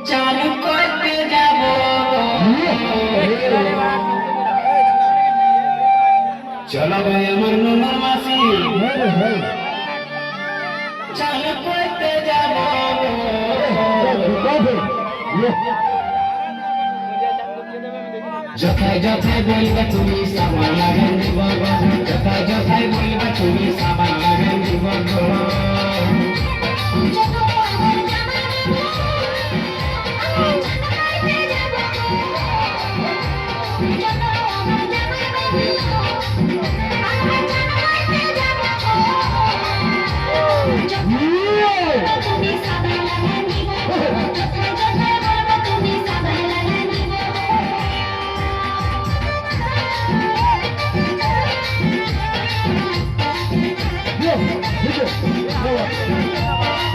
চালু করতে যাব চলো ভাই আমার নুনার মাসি চালু করতে যাব যথায় যথায় বলবে তুমি সাবান লাগান দিব যথায় যথায় বলবে তুমি সাবান লাগান দিব